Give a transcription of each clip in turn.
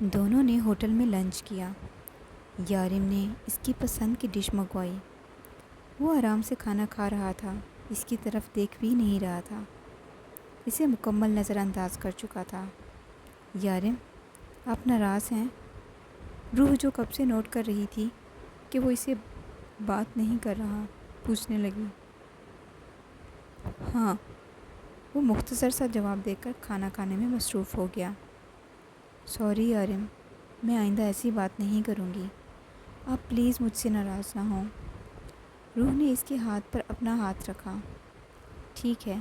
دونوں نے ہوٹل میں لنچ کیا۔ یارم نے اس کی پسند کی ڈش منگوائی۔ وہ آرام سے کھانا کھا رہا تھا، اس کی طرف دیکھ بھی نہیں رہا تھا، اسے مکمل نظر انداز کر چکا تھا۔ یارم، آپ ناراض ہیں؟ روح جو کب سے نوٹ کر رہی تھی کہ وہ اسے بات نہیں کر رہا، پوچھنے لگی۔ ہاں، وہ مختصر سا جواب دے کر کھانا کھانے میں مصروف ہو گیا۔ سوری یارم، میں آئندہ ایسی بات نہیں کروں گی، آپ پلیز مجھ سے ناراض نہ ہوں۔ روح نے اس کے ہاتھ پر اپنا ہاتھ رکھا۔ ٹھیک ہے،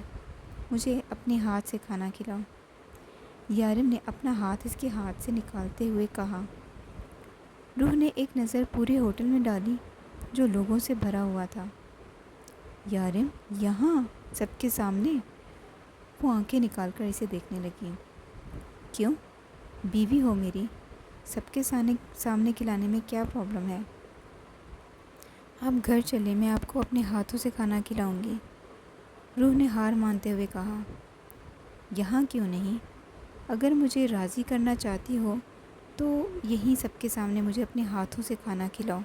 مجھے اپنے ہاتھ سے کھانا کھلاؤ۔ یارم نے اپنا ہاتھ اس کے ہاتھ سے نکالتے ہوئے کہا۔ روح نے ایک نظر پورے ہوٹل میں ڈالی جو لوگوں سے بھرا ہوا تھا۔ یارم، یہاں سب کے سامنے؟ وہ آنکھیں نکال کر اسے دیکھنے لگی۔ کیوں؟ بیوی ہو میری، سب کے سامنے کھلانے میں کیا پرابلم ہے؟ آپ گھر چلیں، میں آپ کو اپنے ہاتھوں سے کھانا کھلاؤں گی۔ روح نے ہار مانتے ہوئے کہا۔ یہاں کیوں نہیں؟ اگر مجھے راضی کرنا چاہتی ہو تو یہیں سب کے سامنے مجھے اپنے ہاتھوں سے کھانا کھلاؤ۔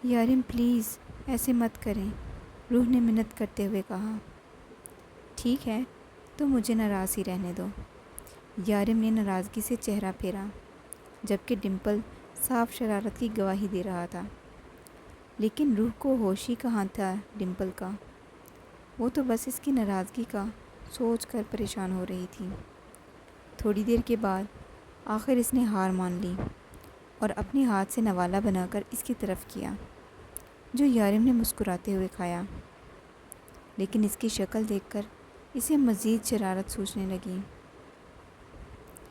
یارم پلیز ایسے مت کریں، روح نے منت کرتے ہوئے کہا۔ ٹھیک ہے، تو مجھے ناراض ہی رہنے دو۔ یارم نے ناراضگی سے چہرہ پھیرا، جبکہ ڈمپل صاف شرارت کی گواہی دے رہا تھا۔ لیکن روح کو ہوش ہی کہاں تھا ڈمپل کا، وہ تو بس اس کی ناراضگی کا سوچ کر پریشان ہو رہی تھی۔ تھوڑی دیر کے بعد آخر اس نے ہار مان لی اور اپنے ہاتھ سے نوالا بنا کر اس کی طرف کیا، جو یارم نے مسکراتے ہوئے کھایا۔ لیکن اس کی شکل دیکھ کر اسے مزید شرارت سوچنے لگی۔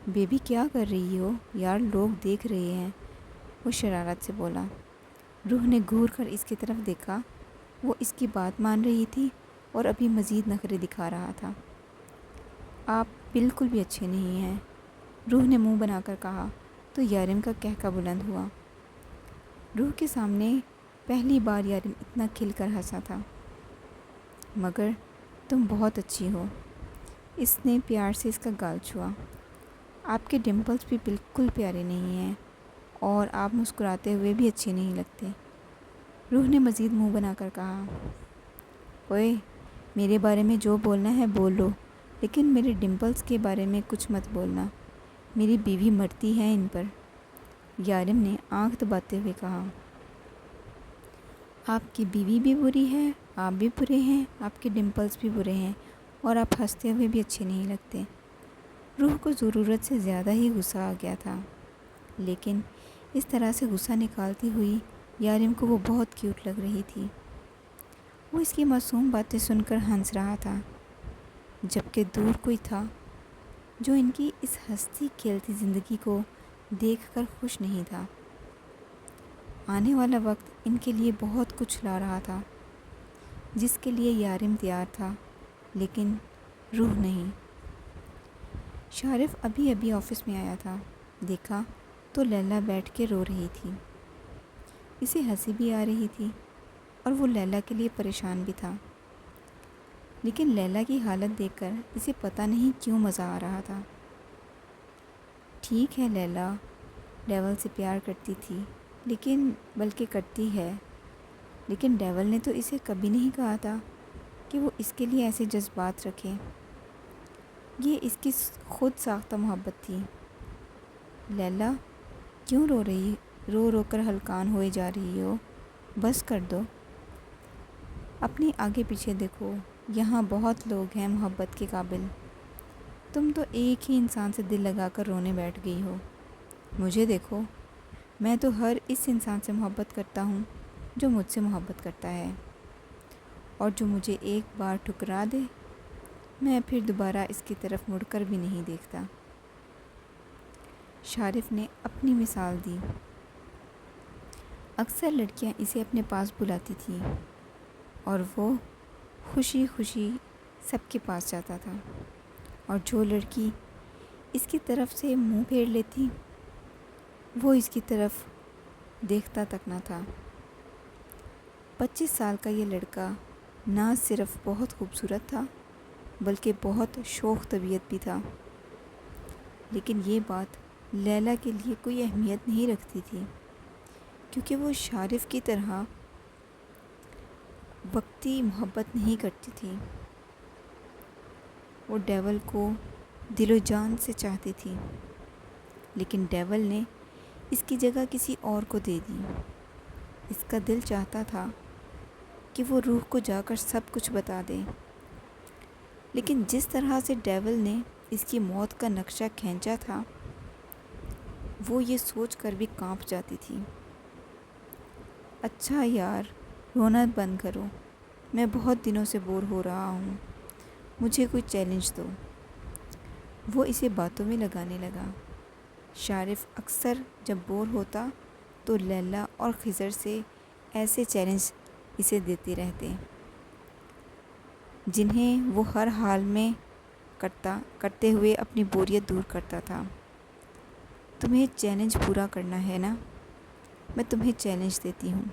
بیبی کیا کر رہی ہو یار، لوگ دیکھ رہے ہیں، وہ شرارت سے بولا۔ روح نے گھور کر اس کی طرف دیکھا، وہ اس کی بات مان رہی تھی اور ابھی مزید نخرے دکھا رہا تھا۔ آپ بالکل بھی اچھے نہیں ہیں، روح نے منہ بنا کر کہا تو یارم کا قہقہ بلند ہوا۔ روح کے سامنے پہلی بار یارم اتنا کھل کر ہنسا تھا۔ مگر تم بہت اچھی ہو، اس نے پیار سے اس کا گال چھوا۔ آپ کے ڈمپلز بھی بالکل پیارے نہیں ہیں اور آپ مسکراتے ہوئے بھی اچھے نہیں لگتے، روح نے مزید منہ بنا کر کہا۔ اوئے، میرے بارے میں جو بولنا ہے بول لو، لیکن میرے ڈمپلز کے بارے میں کچھ مت بولنا، میری بیوی مرتی ہے ان پر، یارم نے آنکھ دباتے ہوئے کہا۔ آپ کی بیوی بھی بری ہے، آپ بھی برے ہیں، آپ کے ڈمپلز بھی برے ہیں اور آپ ہنستے ہوئے بھی اچھے نہیں لگتے۔ روح کو ضرورت سے زیادہ ہی غصہ آ گیا تھا، لیکن اس طرح سے غصہ نکالتی ہوئی یارم کو وہ بہت کیوٹ لگ رہی تھی۔ وہ اس کی معصوم باتیں سن کر ہنس رہا تھا، جبکہ دور کوئی تھا جو ان کی اس ہنستی کھیلتی زندگی کو دیکھ کر خوش نہیں تھا۔ آنے والا وقت ان کے لیے بہت کچھ لا رہا تھا، جس کے لیے یارم تیار تھا، لیکن روح نہیں۔ شارف ابھی ابھی آفس میں آیا تھا، دیکھا تو لیلا بیٹھ کے رو رہی تھی۔ اسے ہنسی بھی آ رہی تھی اور وہ لیلا کے لیے پریشان بھی تھا، لیکن لیلا کی حالت دیکھ کر اسے پتہ نہیں کیوں مزہ آ رہا تھا۔ ٹھیک ہے، لیلا ڈیول سے پیار کرتی تھی، لیکن بلکہ کرتی ہے، لیکن ڈیول نے تو اسے کبھی نہیں کہا تھا کہ وہ اس کے لیے ایسے جذبات رکھے، یہ اس کی خود ساختہ محبت تھی۔ لیلا کیوں رو رو کر ہلکان ہوئے جا رہی ہو، بس کر دو، اپنے آگے پیچھے دیکھو، یہاں بہت لوگ ہیں محبت کے قابل، تم تو ایک ہی انسان سے دل لگا کر رونے بیٹھ گئی ہو۔ مجھے دیکھو، میں تو ہر اس انسان سے محبت کرتا ہوں جو مجھ سے محبت کرتا ہے، اور جو مجھے ایک بار ٹھکرا دے میں پھر دوبارہ اس کی طرف مڑ کر بھی نہیں دیکھتا۔ شارف نے اپنی مثال دی۔ اکثر لڑکیاں اسے اپنے پاس بلاتی تھیں اور وہ خوشی خوشی سب کے پاس جاتا تھا، اور جو لڑکی اس کی طرف سے منہ پھیر لیتی وہ اس کی طرف دیکھتا تک نہ تھا۔ 25 سال کا یہ لڑکا نہ صرف بہت خوبصورت تھا بلکہ بہت شوخ طبیعت بھی تھا، لیکن یہ بات لیلا کے لیے کوئی اہمیت نہیں رکھتی تھی، کیونکہ وہ شارف کی طرح وقتی محبت نہیں کرتی تھی۔ وہ ڈیول کو دل و جان سے چاہتی تھی، لیکن ڈیول نے اس کی جگہ کسی اور کو دے دی۔ اس کا دل چاہتا تھا کہ وہ روح کو جا کر سب کچھ بتا دے، لیکن جس طرح سے ڈیول نے اس کی موت کا نقشہ کھینچا تھا، وہ یہ سوچ کر بھی کانپ جاتی تھی۔ اچھا یار، رونا بند کرو، میں بہت دنوں سے بور ہو رہا ہوں، مجھے کوئی چیلنج دو۔ وہ اسے باتوں میں لگانے لگا۔ شارف اکثر جب بور ہوتا تو لیلا اور خضر سے ایسے چیلنج اسے دیتے رہتے، جنہیں وہ ہر حال میں کرتے ہوئے اپنی بوریت دور کرتا تھا۔ تمہیں چیلنج پورا کرنا ہے نا؟ میں تمہیں چیلنج دیتی ہوں۔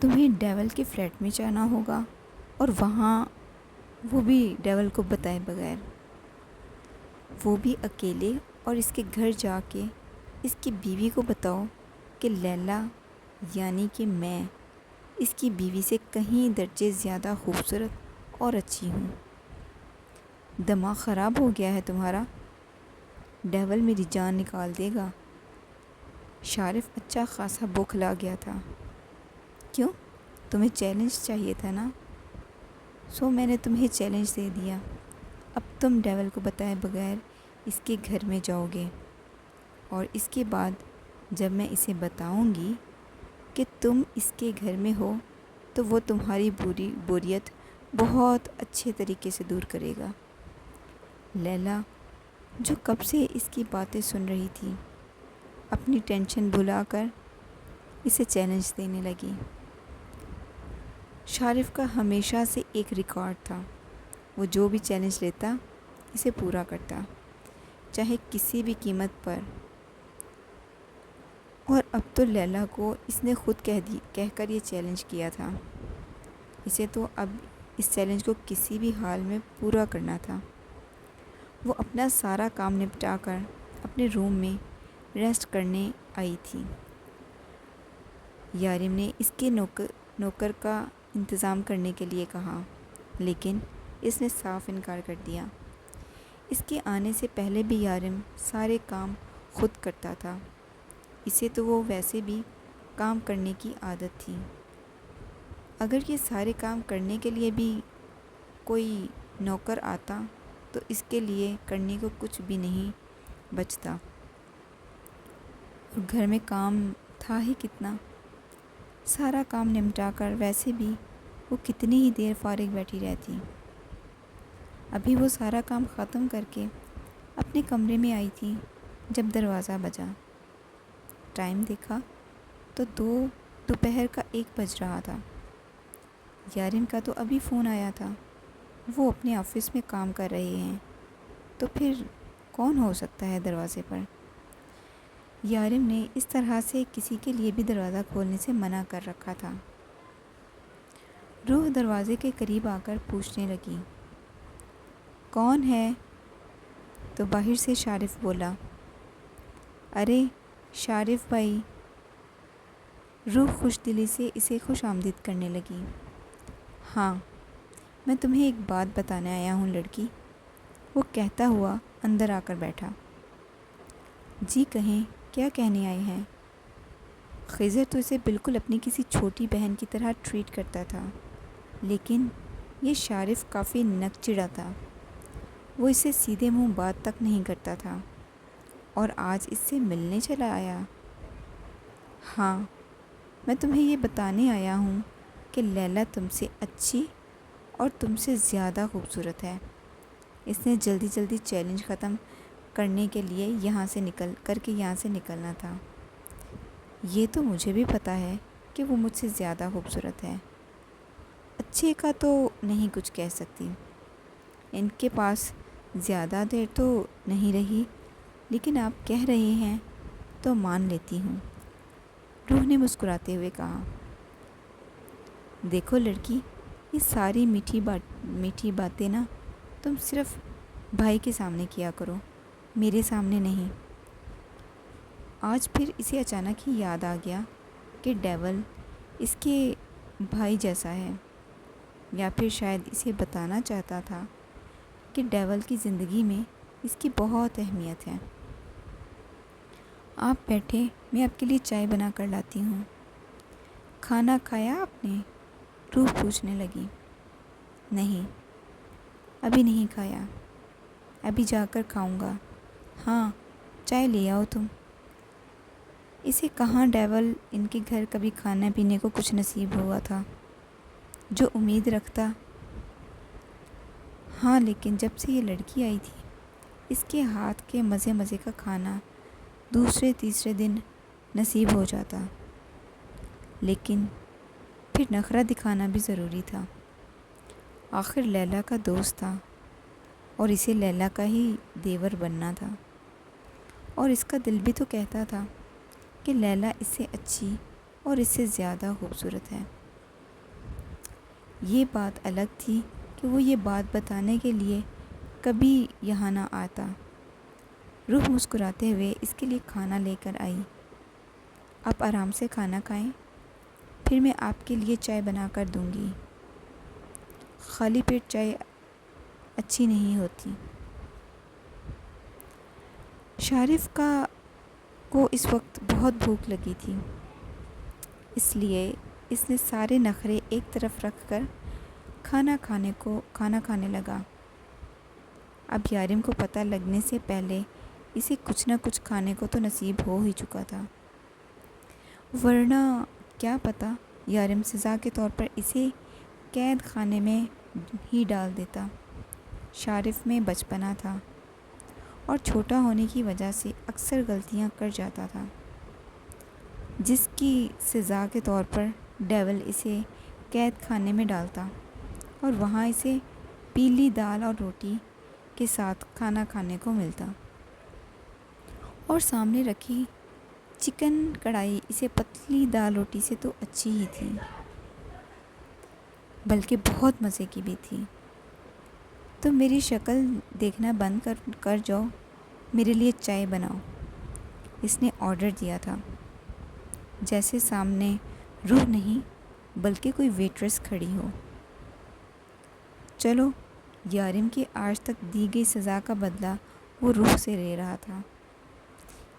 تمہیں ڈیول کے فلیٹ میں جانا ہوگا اور وہاں وہ بھی ڈیول کو بتائے بغیر، وہ بھی اکیلے، اور اس کے گھر جا کے اس کی بیوی کو بتاؤ کہ لیلا یعنی کہ میں اس کی بیوی سے کہیں درجے زیادہ خوبصورت اور اچھی ہوں۔ دماغ خراب ہو گیا ہے تمہارا؟ ڈیول میری جان نکال دے گا۔ شارف اچھا خاصا بوکھلا گیا تھا۔ کیوں؟ تمہیں چیلنج چاہیے تھا نا؟ سو میں نے تمہیں چیلنج دے دیا۔ اب تم ڈیول کو بتائے بغیر اس کے گھر میں جاؤ گے، اور اس کے بعد جب میں اسے بتاؤں گی کہ تم اس کے گھر میں ہو تو وہ تمہاری بوریت بہت اچھے طریقے سے دور کرے گا۔ لیلا، جو کب سے اس کی باتیں سن رہی تھی، اپنی ٹینشن بھلا کر اسے چیلنج دینے لگی۔ شارف کا ہمیشہ سے ایک ریکارڈ تھا، وہ جو بھی چیلنج لیتا اسے پورا کرتا، چاہے کسی بھی قیمت پر۔ اور اب تو لیلا کو اس نے خود کہہ کر یہ چیلنج کیا تھا۔ اسے تو اب اس چیلنج کو کسی بھی حال میں پورا کرنا تھا۔ وہ اپنا سارا کام نپٹا کر اپنے روم میں ریسٹ کرنے آئی تھی۔ یارم نے اس کے نوکر کا انتظام کرنے کے لیے کہا، لیکن اس نے صاف انکار کر دیا۔ اس کے آنے سے پہلے بھی یارم سارے کام خود کرتا تھا۔ اسے تو وہ ویسے بھی کام کرنے کی عادت تھی۔ اگر یہ سارے کام کرنے کے لیے بھی کوئی نوکر آتا تو اس کے لیے کرنے کو کچھ بھی نہیں بچتا، اور گھر میں کام تھا ہی کتنا۔ سارا کام نمٹا کر ویسے بھی وہ کتنی ہی دیر فارغ بیٹھی رہتی۔ ابھی وہ سارا کام ختم کر کے اپنے کمرے میں آئی تھی جب دروازہ بجا۔ ٹائم دیکھا تو دوپہر کا 1 بج رہا تھا۔ یارم کا تو ابھی فون آیا تھا، وہ اپنے آفس میں کام کر رہے ہیں، تو پھر کون ہو سکتا ہے دروازے پر؟ یارم نے اس طرح سے کسی کے لیے بھی دروازہ کھولنے سے منع کر رکھا تھا۔ روح دروازے کے قریب آ کر پوچھنے لگی، کون ہے؟ تو باہر سے شارف بولا، ارے شارف بھائی۔ روح خوش دلی سے اسے خوش آمدید کرنے لگی۔ ہاں، میں تمہیں ایک بات بتانے آیا ہوں لڑکی، وہ کہتا ہوا اندر آ کر بیٹھا۔ جی کہیں، کیا کہنے آئے ہیں؟ خضر تو اسے بالکل اپنی کسی چھوٹی بہن کی طرح ٹریٹ کرتا تھا، لیکن یہ شارف کافی نک چڑھا تھا۔ وہ اسے سیدھے منہ بات تک نہیں کرتا تھا، اور آج اس سے ملنے چلا آیا۔ ہاں، میں تمہیں یہ بتانے آیا ہوں کہ لیلا تم سے اچھی اور تم سے زیادہ خوبصورت ہے۔ اس نے جلدی جلدی چیلنج ختم کرنے کے لیے یہاں سے نکلنا تھا۔ یہ تو مجھے بھی پتہ ہے کہ وہ مجھ سے زیادہ خوبصورت ہے۔ اچھے کا تو نہیں کچھ کہہ سکتی، ان کے پاس زیادہ دیر تو نہیں رہی، لیکن آپ کہہ رہے ہیں تو مان لیتی ہوں۔ روح نے مسکراتے ہوئے کہا، دیکھو لڑکی، یہ ساری میٹھی باتیں نا تم صرف بھائی کے سامنے کیا کرو، میرے سامنے نہیں۔ آج پھر اسے اچانک ہی یاد آ گیا کہ ڈیول اس کے بھائی جیسا ہے، یا پھر شاید اسے بتانا چاہتا تھا کہ ڈیول کی زندگی میں اس کی بہت اہمیت ہے۔ آپ بیٹھے، میں آپ کے لیے چائے بنا کر لاتی ہوں۔ کھانا کھایا آپ نے؟ روح پوچھنے لگی۔ نہیں، ابھی نہیں کھایا، ابھی جا کر کھاؤں گا۔ ہاں، چائے لے آؤ تم۔ اسے کہاں ڈیول ان کے گھر کبھی کھانا پینے کو کچھ نصیب ہوا تھا جو امید رکھتا۔ ہاں، لیکن جب سے یہ لڑکی آئی تھی، اس کے ہاتھ کے مزے مزے کا کھانا دوسرے تیسرے دن نصیب ہو جاتا۔ لیکن پھر نخرہ دکھانا بھی ضروری تھا۔ آخر لیلا کا دوست تھا اور اسے لیلا کا ہی دیور بننا تھا، اور اس کا دل بھی تو کہتا تھا کہ لیلا اس سے اچھی اور اس سے زیادہ خوبصورت ہے۔ یہ بات الگ تھی کہ وہ یہ بات بتانے کے لیے کبھی یہاں نہ آتا۔ روح مسکراتے ہوئے اس کے لیے کھانا لے کر آئی۔ آپ آرام سے کھانا کھائیں، پھر میں آپ کے لیے چائے بنا کر دوں گی۔ خالی پیٹ چائے اچھی نہیں ہوتی۔ شارف کو اس وقت بہت بھوک لگی تھی، اس لیے اس نے سارے نخرے ایک طرف رکھ کر کھانا کھانے لگا۔ اب یارم کو پتہ لگنے سے پہلے اسے کچھ نہ کچھ کھانے کو تو نصیب ہو ہی چکا تھا، ورنہ کیا پتہ یارم سزا کے طور پر اسے قید خانے میں ہی ڈال دیتا۔ شارف میں بچپنا تھا اور چھوٹا ہونے کی وجہ سے اکثر غلطیاں کر جاتا تھا، جس کی سزا کے طور پر ڈیول اسے قید خانے میں ڈالتا اور وہاں اسے پیلی دال اور روٹی کے ساتھ کھانا کھانے کو ملتا، اور سامنے رکھی چکن کڑھائی اسے پتلی دال روٹی سے تو اچھی ہی تھی، بلکہ بہت مزے کی بھی تھی۔ تو میری شکل دیکھنا بند کر جاؤ، میرے لیے چائے بناؤ، اس نے آرڈر دیا تھا، جیسے سامنے روح نہیں بلکہ کوئی ویٹریس کھڑی ہو۔ چلو، یارم کی آج تک دی گئی سزا کا بدلہ وہ روح سے لے رہا تھا۔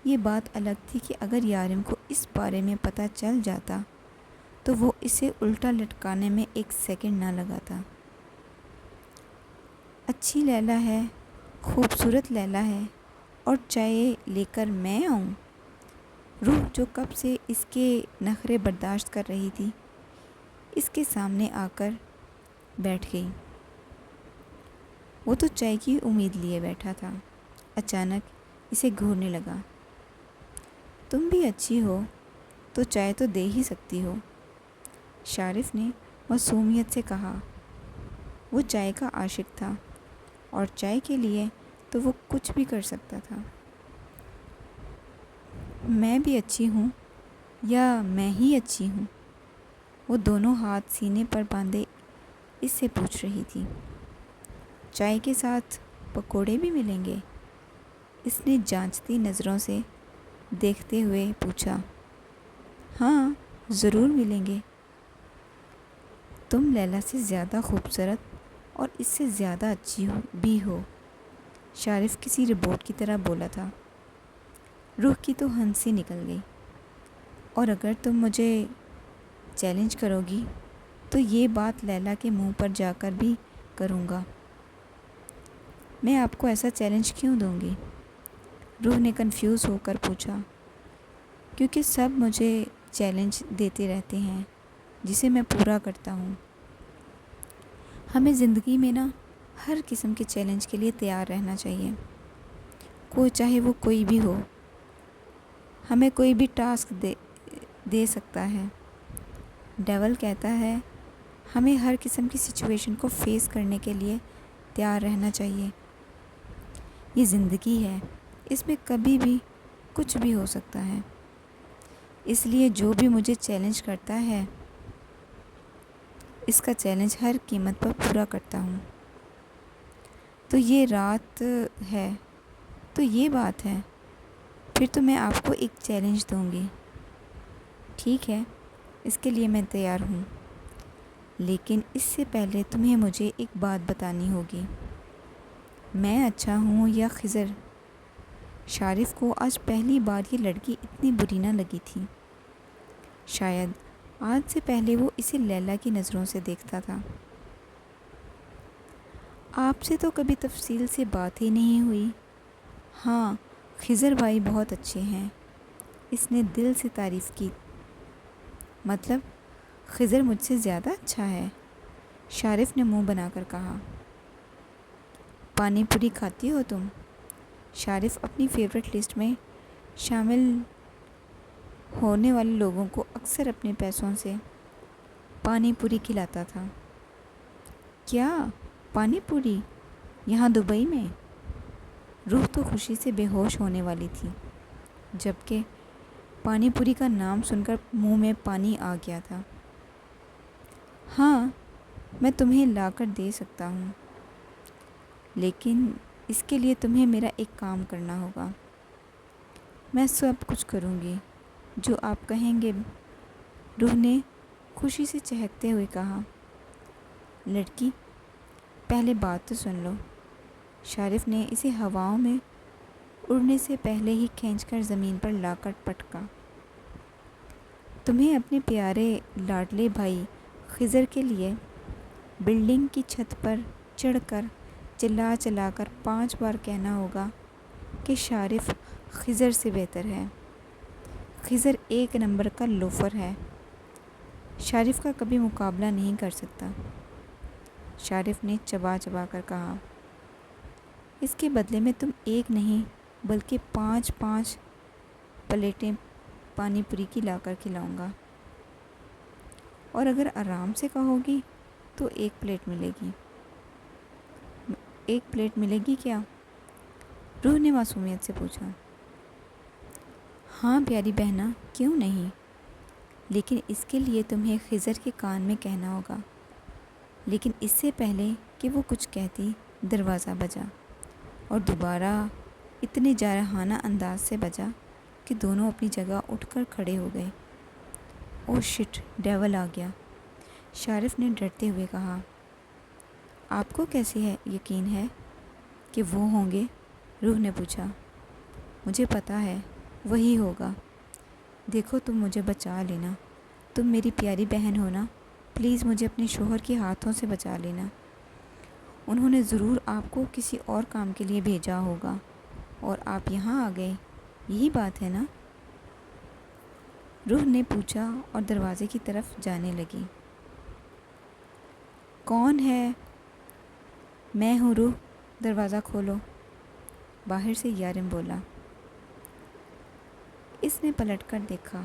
یہ بات الگ تھی کہ اگر یارم کو اس بارے میں پتہ چل جاتا تو وہ اسے الٹا لٹکانے میں ایک سیکنڈ نہ لگاتا۔ اچھی لیلا ہے، خوبصورت لیلا ہے، اور چائے لے کر میں آؤں؟ روح جو کب سے اس کے نخرے برداشت کر رہی تھی، اس کے سامنے آ کر بیٹھ گئی۔ وہ تو چائے کی امید لیے بیٹھا تھا، اچانک اسے گھورنے لگا۔ تم بھی اچھی ہو تو چائے تو دے ہی سکتی ہو، شارف نے معصومیت سے کہا۔ وہ چائے کا عاشق تھا اور چائے کے لیے تو وہ کچھ بھی کر سکتا تھا۔ میں بھی اچھی ہوں یا میں ہی اچھی ہوں؟ وہ دونوں ہاتھ سینے پر باندھے اس سے پوچھ رہی تھی۔ چائے کے ساتھ پکوڑے بھی ملیں گے؟ اس نے جانچتی نظروں سے دیکھتے ہوئے پوچھا۔ ہاں، ضرور ملیں گے۔ تم لیلا سے زیادہ خوبصورت اور اس سے زیادہ اچھی بھی ہو، شارف کسی ربوٹ کی طرح بولا تھا۔ روح کی تو ہنسی نکل گئی۔ اور اگر تم مجھے چیلنج کرو گی تو یہ بات لیلا کے منہ پر جا کر بھی کروں گا۔ میں آپ کو ایسا چیلنج کیوں دوں گی؟ روح نے کنفیوز ہو کر پوچھا۔ کیونکہ سب مجھے چیلنج دیتے رہتے ہیں جسے میں پورا کرتا ہوں۔ ہمیں زندگی میں ہر قسم کے چیلنج کے لیے تیار رہنا چاہیے، چاہے وہ کوئی بھی ہو۔ ہمیں کوئی بھی ٹاسک دے سکتا ہے۔ ڈیول کہتا ہے ہمیں ہر قسم کی سچویشن کو فیس کرنے کے لیے تیار رہنا چاہیے۔ یہ زندگی ہے، اس میں کبھی بھی کچھ بھی ہو سکتا ہے، اس لیے جو بھی مجھے چیلنج کرتا ہے اس کا چیلنج ہر قیمت پر پورا کرتا ہوں۔ تو یہ رات ہے، تو یہ بات ہے، پھر تو میں آپ کو ایک چیلنج دوں گی۔ ٹھیک ہے، اس کے لیے میں تیار ہوں، لیکن اس سے پہلے تمہیں مجھے ایک بات بتانی ہوگی۔ میں اچھا ہوں یا خضر؟ شارف کو آج پہلی بار یہ لڑکی اتنی بری نہ لگی تھی۔ شاید آج سے پہلے وہ اسے لیلا کی نظروں سے دیکھتا تھا۔ آپ سے تو کبھی تفصیل سے بات ہی نہیں ہوئی۔ ہاں، خضر بھائی بہت اچھے ہیں، اس نے دل سے تعریف کی۔ مطلب خضر مجھ سے زیادہ اچھا ہے؟ شارف نے منہ بنا کر کہا۔ پانی پوری کھاتی ہو تم؟ شارف اپنی فیورٹ لسٹ میں شامل ہونے والے لوگوں کو اکثر اپنے پیسوں سے پانی پوری کھلاتا تھا۔ کیا پانی پوری؟ یہاں دبئی میں؟ روح تو خوشی سے بے ہوش ہونے والی تھی، جبکہ پانی پوری کا نام سن کر منہ میں پانی آ گیا تھا۔ ہاں، میں تمہیں لا کر دے سکتا ہوں، لیکن اس کے لیے تمہیں میرا ایک کام کرنا ہوگا۔ میں سب کچھ کروں گی جو آپ کہیں گے، روح نے خوشی سے چہکتے ہوئے کہا۔ لڑکی، پہلے بات تو سن لو۔ شارف نے اسے ہواؤں میں اڑنے سے پہلے ہی کھینچ کر زمین پر لا کر پٹکا۔ تمہیں اپنے پیارے لاڈلے بھائی خضر کے لیے بلڈنگ کی چھت پر چڑھ کر چلا چلا کر 5 بار کہنا ہوگا کہ شارف خضر سے بہتر ہے، خضر ایک نمبر کا لوفر ہے، شارف کا کبھی مقابلہ نہیں کر سکتا۔ شارف نے چبا چبا کر کہا۔ اس کے بدلے میں تم ایک نہیں بلکہ 5 پلیٹیں پانی پوری کی لا کر کھلاؤں گا، اور اگر آرام سے کہو گی تو 1 پلیٹ ملے گی۔ 1 پلیٹ ملے گی کیا؟ روح نے معصومیت سے پوچھا۔ ہاں پیاری بہنا، کیوں نہیں، لیکن اس کے لیے تمہیں خضر کے کان میں کہنا ہوگا۔ لیکن اس سے پہلے کہ وہ کچھ کہتی، دروازہ بجا، اور دوبارہ اتنے جارحانہ انداز سے بجا کہ دونوں اپنی جگہ اٹھ کر کھڑے ہو گئے۔ او شٹ، ڈیول آ گیا، شارف نے ڈرتے ہوئے کہا۔ آپ کو کیسے یقین ہے کہ وہ ہوں گے؟ روح نے پوچھا۔ مجھے پتا ہے، وہی ہوگا۔ دیکھو تم مجھے بچا لینا، تم میری پیاری بہن ہو نا، پلیز مجھے اپنے شوہر کے ہاتھوں سے بچا لینا۔ انہوں نے ضرور آپ کو کسی اور کام کے لیے بھیجا ہوگا اور آپ یہاں آ گئے، یہی بات ہے نا؟ روح نے پوچھا اور دروازے کی طرف جانے لگی۔ کون ہے؟ میں ہوں روح، دروازہ کھولو، باہر سے یارم بولا۔ اس نے پلٹ کر دیکھا۔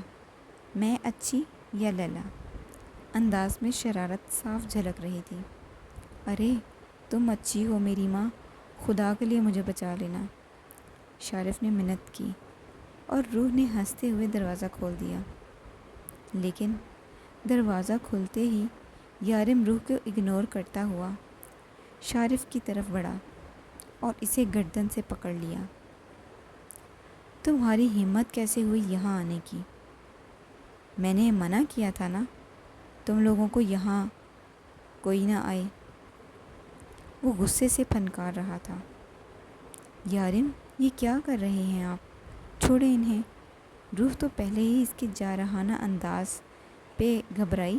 میں اچھی یا لیلا؟ انداز میں شرارت صاف جھلک رہی تھی۔ ارے تم اچھی ہو میری ماں، خدا کے لیے مجھے بچا لینا، شارف نے منت کی، اور روح نے ہنستے ہوئے دروازہ کھول دیا۔ لیکن دروازہ کھلتے ہی یارم روح کو اگنور کرتا ہوا شارف کی طرف بڑھا اور اسے گردن سے پکڑ لیا۔ تمہاری ہمت کیسے ہوئی یہاں آنے کی؟ میں نے منع کیا تھا نا تم لوگوں کو یہاں کوئی نہ آئے۔ وہ غصے سے پھنکار رہا تھا۔ یارم، یہ کیا کر رہے ہیں آپ؟ چھوڑیں انہیں۔ روح تو پہلے ہی اس کے جارحانہ انداز پہ گھبرائی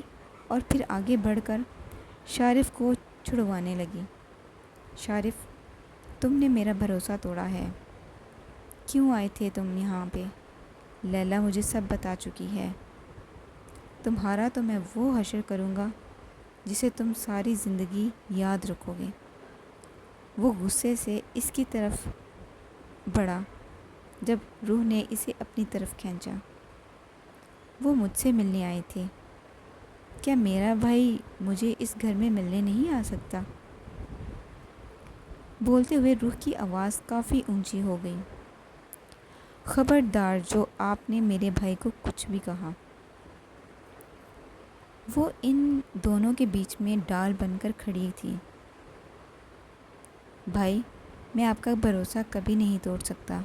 اور پھر آگے بڑھ کر شارف کو چھڑوانے لگی۔ شارف، تم نے میرا بھروسہ توڑا ہے۔ کیوں آئے تھے تم یہاں پہ؟ لیلا مجھے سب بتا چکی ہے۔ تمہارا تو میں وہ حشر کروں گا جسے تم ساری زندگی یاد رکھو گے۔ وہ غصے سے اس کی طرف بڑھا جب روح نے اسے اپنی طرف کھینچا۔ وہ مجھ سے ملنے آئے تھے، کیا میرا بھائی مجھے اس گھر میں ملنے نہیں آ سکتا؟ بولتے ہوئے روح کی آواز کافی اونچی ہو گئی۔ خبردار جو آپ نے میرے بھائی کو کچھ بھی کہا۔ وہ ان دونوں کے بیچ میں ڈال بن کر کھڑی تھی۔ بھائی، میں آپ کا بھروسہ کبھی نہیں توڑ سکتا۔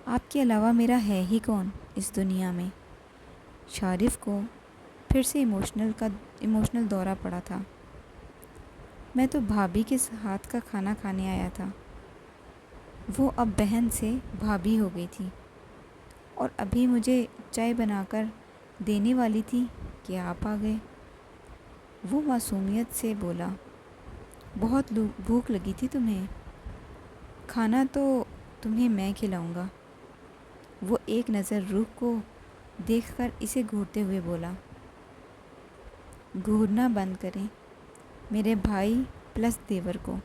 آپ کے علاوہ میرا ہے ہی کون اس دنیا میں؟ شارف کو پھر سے ایموشنل دورہ پڑا تھا۔ میں تو بھابھی کے ہاتھ کا کھانا کھانے آیا تھا۔ وہ اب بہن سے بھابھی ہو گئی تھی اور ابھی مجھے چائے بنا کر دینے والی تھی کہ آپ آ گئے۔ وہ معصومیت سے بولا، بہت بھوک لگی تھی تمہیں؟ کھانا تو تمہیں میں کھلاؤں گا۔ وہ ایک نظر روح کو دیکھ کر اسے گھورتے ہوئے بولا، گھورنا بند کریں میرے بھائی پلس دیور کو،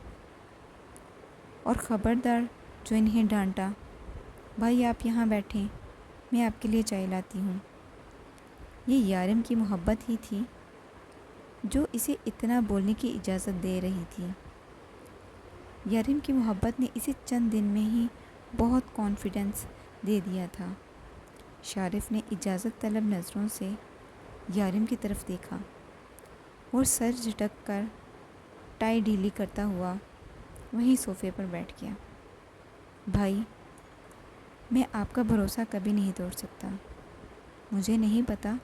اور خبردار جو انہیں ڈانٹا۔ بھائی آپ یہاں بیٹھیں، میں آپ کے لیے چائے لاتی ہوں۔ یہ یارم کی محبت ہی تھی جو اسے اتنا بولنے کی اجازت دے رہی تھی۔ یارم کی محبت نے اسے چند دن میں ہی بہت کانفیڈنس دے دیا تھا۔ شارف نے اجازت طلب نظروں سے یارم کی طرف دیکھا اور سر جھٹک کر ٹائی ڈھیلی کرتا ہوا وہیں صوفے پر بیٹھ گیا۔ بھائی، میں آپ کا بھروسہ کبھی نہیں توڑ سکتا۔ مجھے نہیں پتا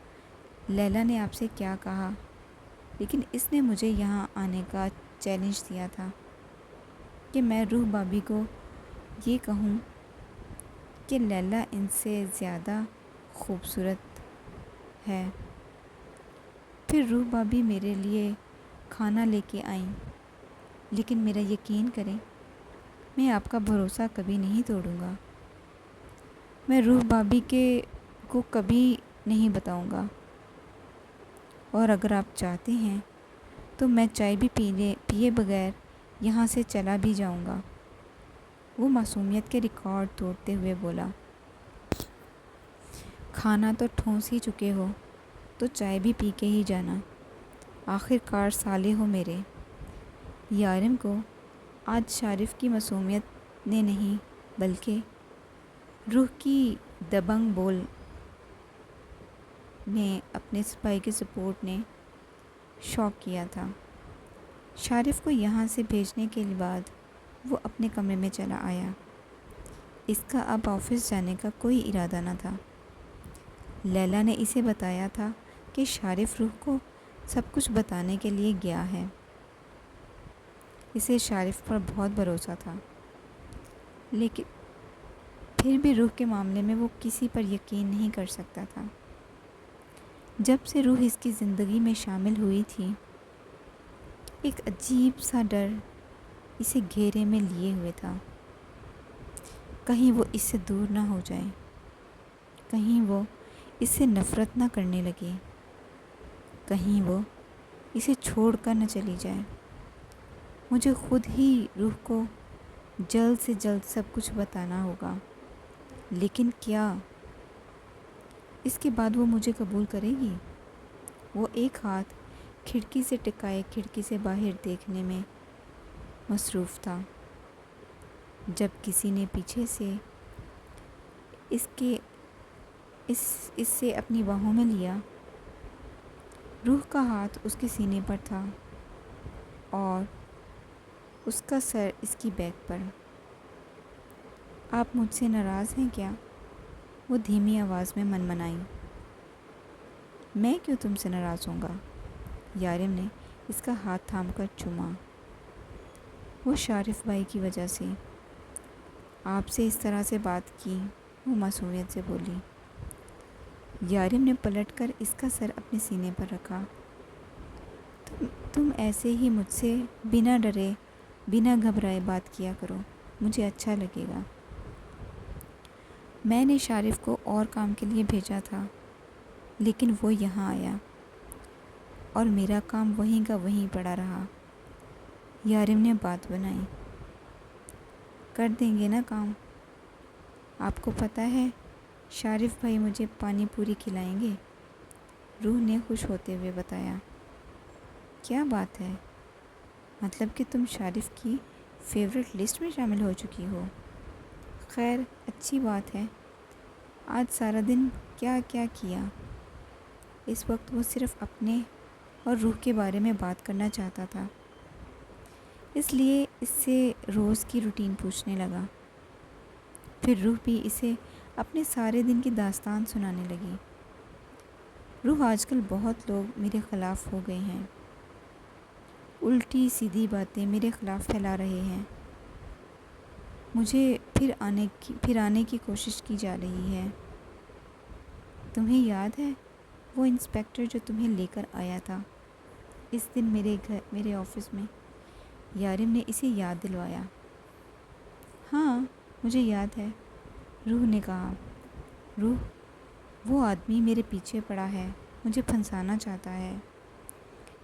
لیلا نے آپ سے کیا کہا، لیکن اس نے مجھے یہاں آنے کا چیلنج دیا تھا کہ میں روح بھابھی کو یہ کہوں کہ لیلا ان سے زیادہ خوبصورت ہے۔ پھر روح بھابھی میرے لیے کھانا لے کے آئیں، لیکن میرا یقین کریں، میں آپ کا بھروسہ کبھی نہیں توڑوں گا۔ میں روح بھابھی کو کبھی نہیں بتاؤں گا، اور اگر آپ چاہتے ہیں تو میں چائے بھی پیے بغیر یہاں سے چلا بھی جاؤں گا۔ وہ معصومیت کے ریکارڈ توڑتے ہوئے بولا، کھانا تو ٹھونس ہی چکے ہو تو چائے بھی پی کے ہی جانا، آخر کار سالے ہو میرے۔ یارم کو آج شارف کی معصومیت نے نہیں بلکہ روح کی دبنگ بول نے اپنے سپاہی کے سپورٹ نے شاک کیا تھا۔ شارف کو یہاں سے بھیجنے کے بعد وہ اپنے کمرے میں چلا آیا۔ اس کا اب آفس جانے کا کوئی ارادہ نہ تھا۔ لیلا نے اسے بتایا تھا کہ شارف روح کو سب کچھ بتانے کے لیے گیا ہے۔ اسے شارف پر بہت بھروسہ تھا، لیکن پھر بھی روح کے معاملے میں وہ کسی پر یقین نہیں کر سکتا تھا۔ جب سے روح اس کی زندگی میں شامل ہوئی تھی، ایک عجیب سا ڈر اسے گھیرے میں لیے ہوئے تھا۔ کہیں وہ اس سے دور نہ ہو جائے، کہیں وہ اس سے نفرت نہ کرنے لگے، کہیں وہ اسے چھوڑ کر نہ چلی جائے۔ مجھے خود ہی روح کو جلد سے جلد سب کچھ بتانا ہوگا، لیکن کیا اس کے بعد وہ مجھے قبول کرے گی؟ وہ ایک ہاتھ کھڑکی سے ٹکائے کھڑکی سے باہر دیکھنے میں مصروف تھا، جب کسی نے پیچھے سے اس سے اپنی باہوں میں لیا۔ روح کا ہاتھ اس کے سینے پر تھا اور اس کا سر اس کی بیک پر۔ آپ مجھ سے ناراض ہیں کیا؟ وہ دھیمی آواز میں منمنائی۔ میں کیوں تم سے ناراض ہوں گا؟ یارم نے اس کا ہاتھ تھام کر چوما۔ وہ شارف بھائی کی وجہ سے آپ سے اس طرح سے بات کی، وہ معصومیت سے بولی۔ یارم نے پلٹ کر اس کا سر اپنے سینے پر رکھا۔ تم ایسے ہی مجھ سے بنا ڈرے بنا گھبرائے بات کیا کرو، مجھے اچھا لگے گا۔ میں نے شارف کو اور کام کے لیے بھیجا تھا، لیکن وہ یہاں آیا اور میرا کام وہیں کا وہیں پڑا رہا۔ یارم نے بات بنائی، کر دیں گے نا کام؟ آپ کو پتہ ہے شارف بھائی مجھے پانی پوری کھلائیں گے، روح نے خوش ہوتے ہوئے بتایا۔ کیا بات ہے، مطلب کہ تم شارف کی فیورٹ لسٹ میں شامل ہو چکی ہو؟ خیر اچھی بات ہے۔ آج سارا دن کیا کیا؟ اس وقت وہ صرف اپنے اور روح کے بارے میں بات کرنا چاہتا تھا، اس لیے اس سے روز کی روٹین پوچھنے لگا۔ پھر روح بھی اسے اپنے سارے دن کی داستان سنانے لگی۔ روح، آج کل بہت لوگ میرے خلاف ہو گئے ہیں، الٹی سیدھی باتیں میرے خلاف پھیلا رہے ہیں، مجھے پھر آنے کی کوشش کی جا رہی ہے۔ تمہیں یاد ہے وہ انسپیکٹر جو تمہیں لے کر آیا تھا اس دن میرے آفس میں؟ یارم نے اسے یاد دلوایا۔ ہاں مجھے یاد ہے، روح نے کہا۔ روح، وہ آدمی میرے پیچھے پڑا ہے، مجھے پھنسانا چاہتا ہے،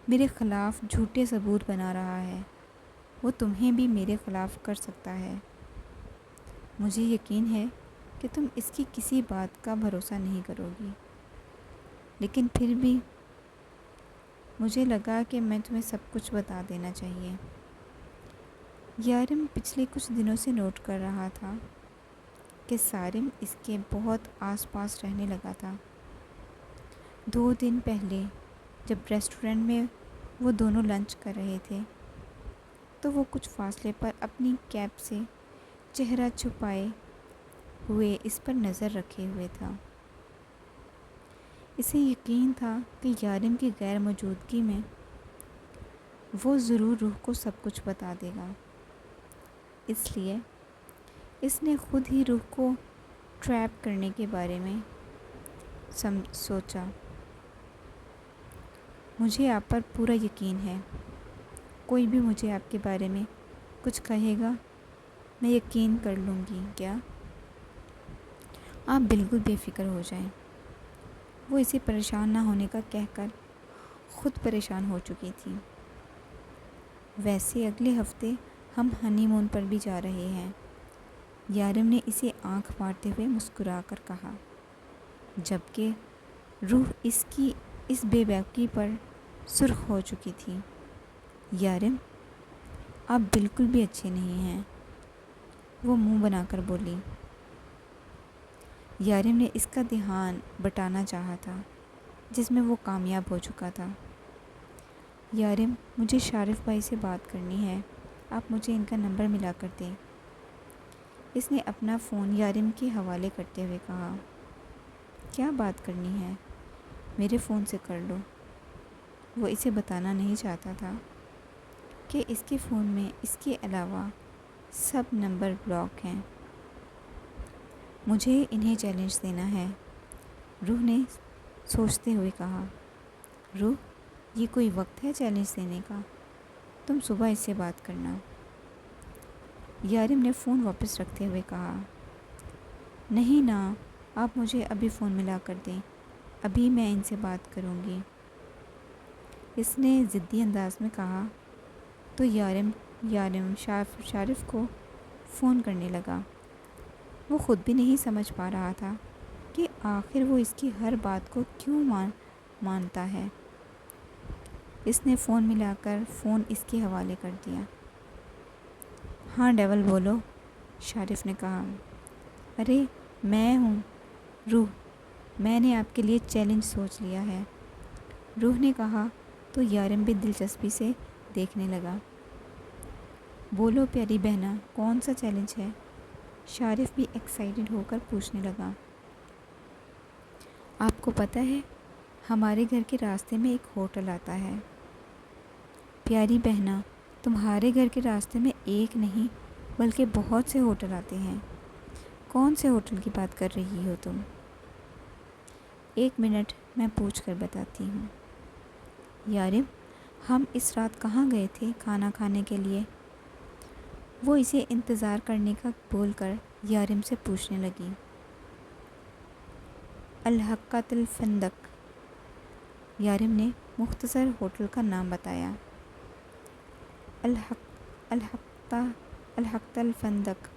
میرے خلاف جھوٹے ثبوت بنا رہا ہے، وہ تمہیں بھی میرے خلاف کر سکتا ہے۔ مجھے یقین ہے کہ تم اس کی کسی بات کا بھروسہ نہیں کرو گی، لیکن پھر بھی مجھے لگا کہ میں تمہیں سب کچھ بتا دینا چاہیے۔ یارم پچھلے کچھ دنوں سے نوٹ کر رہا تھا کہ سارم اس کے بہت آس پاس رہنے لگا تھا۔ 2 دن پہلے جب ریسٹورنٹ میں وہ دونوں لنچ کر رہے تھے تو وہ کچھ فاصلے پر اپنی کیپ سے چہرہ چھپائے ہوئے اس پر نظر رکھے ہوئے تھا۔ اسے یقین تھا کہ یارم کی غیر موجودگی میں وہ ضرور روح کو سب کچھ بتا دے گا، اس لیے اس نے خود ہی روح کو ٹریپ کرنے کے بارے میں سوچا۔ مجھے آپ پر پورا یقین ہے، کوئی بھی مجھے آپ کے بارے میں کچھ کہے گا میں یقین کر لوں گی۔ کیا آپ بالکل بے فکر ہو جائیں۔ وہ اسے پریشان نہ ہونے کا کہہ کر خود پریشان ہو چکی تھی۔ ویسے اگلے ہفتے ہم ہنی مون پر بھی جا رہے ہیں، یارم نے اسے آنکھ مارتے ہوئے مسکرا کر کہا، جبکہ روح اس کی اس بے باکی پر سرخ ہو چکی تھی۔ یارم، آپ بالکل بھی اچھے نہیں ہیں، وہ منہ بنا کر بولی۔ یارم نے اس کا دھیان بٹانا چاہا تھا جس میں وہ کامیاب ہو چکا تھا۔ یارم، مجھے شارف بھائی سے بات کرنی ہے، آپ مجھے ان کا نمبر ملا کر دیں۔ اس نے اپنا فون یارم کے حوالے کرتے ہوئے کہا۔ کیا بات کرنی ہے؟ میرے فون سے کر لو۔ وہ اسے بتانا نہیں چاہتا تھا کہ اس کے فون میں اس کے علاوہ سب نمبر بلاک ہیں۔ مجھے انہیں چیلنج دینا ہے، روح نے سوچتے ہوئے کہا۔ روح، یہ کوئی وقت ہے چیلنج دینے کا؟ تم صبح اس سے بات کرنا۔ یارم نے فون واپس رکھتے ہوئے کہا۔ نہیں نا، آپ مجھے ابھی فون ملا کر دیں، ابھی میں ان سے بات کروں گی، اس نے ضدی انداز میں کہا۔ تو یارم شارف کو فون کرنے لگا۔ وہ خود بھی نہیں سمجھ پا رہا تھا کہ آخر وہ اس کی ہر بات کو کیوں مانتا ہے۔ اس نے فون ملا کر فون اس کے حوالے کر دیا۔ ہاں ڈیول بولو، شارف نے کہا۔ ارے میں ہوں روح، میں نے آپ کے لیے چیلنج سوچ لیا ہے، روح نے کہا تو یارم بھی دلچسپی سے دیکھنے لگا۔ بولو پیاری بہنا، کون سا چیلنج ہے؟ شارف بھی ایکسائٹڈ ہو کر پوچھنے لگا۔ آپ کو پتہ ہے ہمارے گھر کے راستے میں ایک ہوٹل آتا ہے۔ پیاری بہنا، تمہارے گھر کے راستے میں ایک نہیں بلکہ بہت سے ہوٹل آتے ہیں، کون سے ہوٹل کی بات کر رہی ہو تم؟ 1 منٹ میں پوچھ کر بتاتی ہوں۔ یارم، ہم اس رات کہاں گئے تھے کھانا کھانے کے لیے؟ وہ اسے انتظار کرنے کا بول کر یارم سے پوچھنے لگی۔ الحقۃ الفندق، یارم نے مختصر ہوٹل کا نام بتایا۔ الحقۃ الفندق،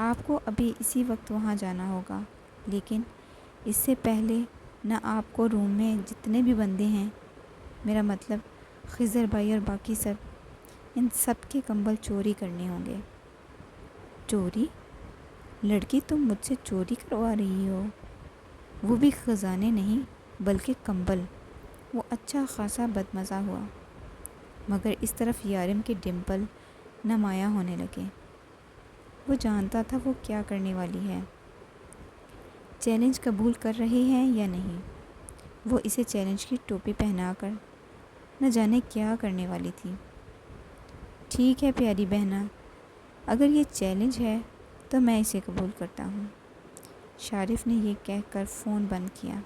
آپ کو ابھی اسی وقت وہاں جانا ہوگا، لیکن اس سے پہلے نہ آپ کو روم میں جتنے بھی بندے ہیں، میرا مطلب خضر بھائی اور باقی سب، ان سب کے کمبل چوری کرنے ہوں گے۔ چوری؟ لڑکی تم مجھ سے چوری کروا رہی ہو؟ وہ بھی خزانے نہیں بلکہ کمبل۔ وہ اچھا خاصا بدمزہ ہوا۔ مگر اس طرف یارم کے ڈمپل نمایاں ہونے لگے۔ وہ جانتا تھا وہ کیا کرنے والی ہے، چیلنج قبول کر رہی ہے یا نہیں۔ وہ اسے چیلنج کی ٹوپی پہنا کر نہ جانے کیا کرنے والی تھی۔ ٹھیک ہے پیاری بہنا، اگر یہ چیلنج ہے تو میں اسے قبول کرتا ہوں۔ شارف نے یہ کہہ کر فون بند کیا۔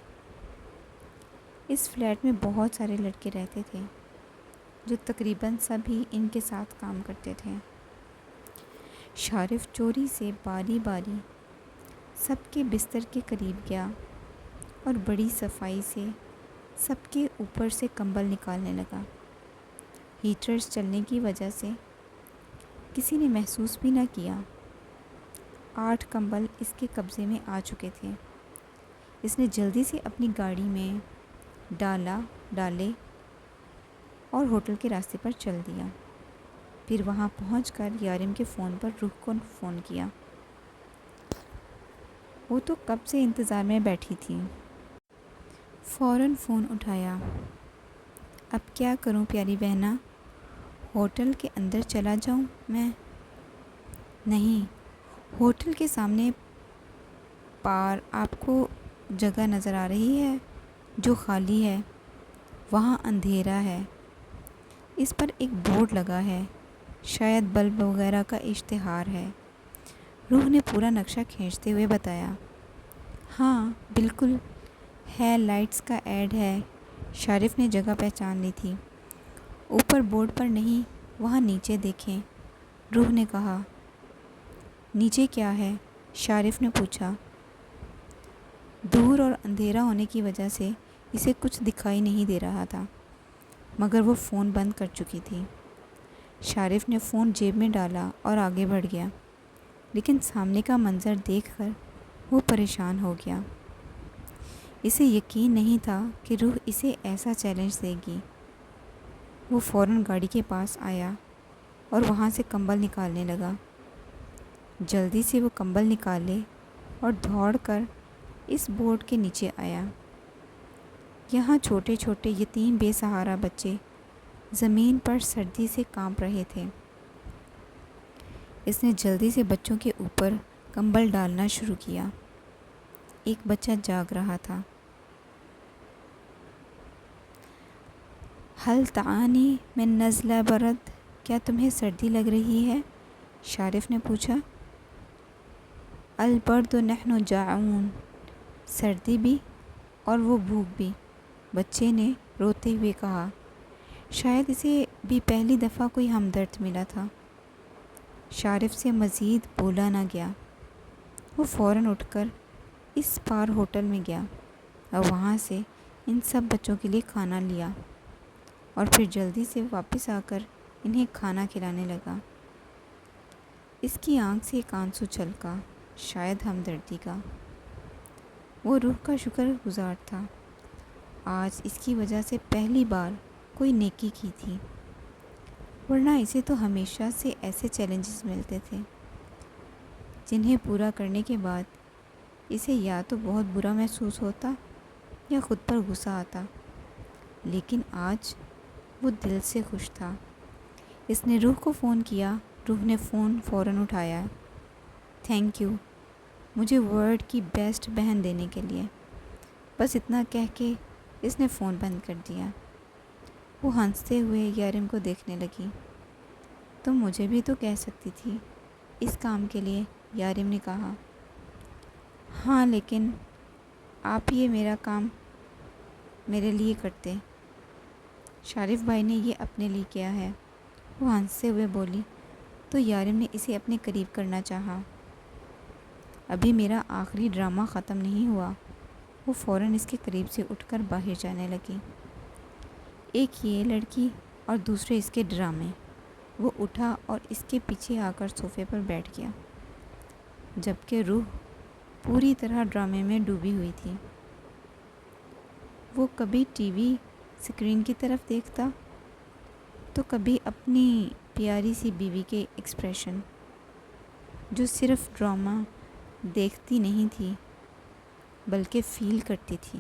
اس فلیٹ میں بہت سارے لڑکے رہتے تھے جو تقریباً سب ہی ان کے ساتھ کام کرتے تھے۔ شارف چوری سے باری باری سب کے بستر کے قریب گیا اور بڑی صفائی سے سب کے اوپر سے کمبل نکالنے لگا۔ ہیٹرز چلنے کی وجہ سے کسی نے محسوس بھی نہ کیا۔ 8 کمبل اس کے قبضے میں آ چکے تھے۔ اس نے جلدی سے اپنی گاڑی میں ڈالے اور ہوٹل کے راستے پر چل دیا۔ پھر وہاں پہنچ کر یارم کے فون پر روح کو فون کیا۔ وہ تو کب سے انتظار میں بیٹھی تھی۔ فوراً فون اٹھایا۔ اب کیا کروں پیاری بہنا، ہوٹل کے اندر چلا جاؤں میں؟ نہیں، ہوٹل کے سامنے پار آپ کو جگہ نظر آ رہی ہے جو خالی ہے، وہاں اندھیرا ہے۔ اس پر ایک بورڈ لگا ہے، شاید بلب وغیرہ کا اشتہار ہے۔ روح نے پورا نقشہ کھینچتے ہوئے بتایا۔ ہاں بالکل ہے، لائٹس کا ایڈ ہے۔ شارف نے جگہ پہچان لی تھی۔ اوپر بورڈ پر نہیں، وہاں نیچے دیکھیں، روح نے کہا۔ نیچے کیا ہے؟ شارف نے پوچھا۔ دور اور اندھیرا ہونے کی وجہ سے اسے کچھ دکھائی نہیں دے رہا تھا، مگر وہ فون بند کر چکی تھی۔ شارف نے فون جیب میں ڈالا اور آگے بڑھ گیا، لیکن سامنے کا منظر دیکھ کر وہ پریشان ہو گیا۔ اسے یقین نہیں تھا کہ روح اسے ایسا چیلنج دے گی۔ وہ فوراً گاڑی کے پاس آیا اور وہاں سے کمبل نکالنے لگا۔ جلدی سے وہ کمبل نکالے اور دوڑ کر اس بورڈ کے نیچے آیا۔ یہاں چھوٹے چھوٹے یتیم بے سہارا بچے زمین پر سردی سے کانپ رہے تھے۔ اس نے جلدی سے بچوں کے اوپر کمبل ڈالنا شروع کیا۔ ایک بچہ جاگ رہا تھا۔ ہل تعانی من نزلہ برد، کیا تمہیں سردی لگ رہی ہے؟ شارف نے پوچھا۔ البرد نحن جاعون، سردی بھی اور وہ بھوک بھی، بچے نے روتے ہوئے کہا۔ شاید اسے بھی پہلی دفعہ کوئی ہمدرد ملا تھا۔ شارف سے مزید بولا نہ گیا۔ وہ فوراً اٹھ کر اس پار ہوٹل میں گیا اور وہاں سے ان سب بچوں کے لیے کھانا لیا اور پھر جلدی سے واپس آ کر انہیں کھانا کھلانے لگا۔ اس کی آنکھ سے ایک آنسو چھلکا، شاید ہمدردی کا۔ وہ روح کا شکر گزار تھا، آج اس کی وجہ سے پہلی بار کوئی نیکی کی تھی، ورنہ اسے تو ہمیشہ سے ایسے چیلنجز ملتے تھے جنہیں پورا کرنے کے بعد اسے یا تو بہت برا محسوس ہوتا یا خود پر غصہ آتا، لیکن آج وہ دل سے خوش تھا۔ اس نے روح کو فون کیا۔ روح نے فون فوراً اٹھایا۔ تھینک یو مجھے ورلڈ کی بیسٹ بہن دینے کے لیے، بس اتنا کہہ کے اس نے فون بند کر دیا۔ وہ ہنستے ہوئے یارم کو دیکھنے لگی۔ تم مجھے بھی تو کہہ سکتی تھی اس کام کے لیے، یارم نے کہا۔ ہاں لیکن آپ یہ میرا کام میرے لیے کرتے، شارف بھائی نے یہ اپنے لیے کیا ہے، وہ ہنستے ہوئے بولی۔ تو یارم نے اسے اپنے قریب کرنا چاہا۔ ابھی میرا آخری ڈرامہ ختم نہیں ہوا۔ وہ فوراً اس کے قریب سے اٹھ کر باہر جانے لگی۔ ایک یہ لڑکی اور دوسرے اس کے ڈرامے۔ وہ اٹھا اور اس کے پیچھے آ کر صوفے پر بیٹھ گیا، جبکہ روح پوری طرح ڈرامے میں ڈوبی ہوئی تھی۔ وہ کبھی ٹی وی اسکرین کی طرف دیکھتا تو کبھی اپنی پیاری سی بیوی کے ایکسپریشن، جو صرف ڈرامہ دیکھتی نہیں تھی بلکہ فیل کرتی تھی۔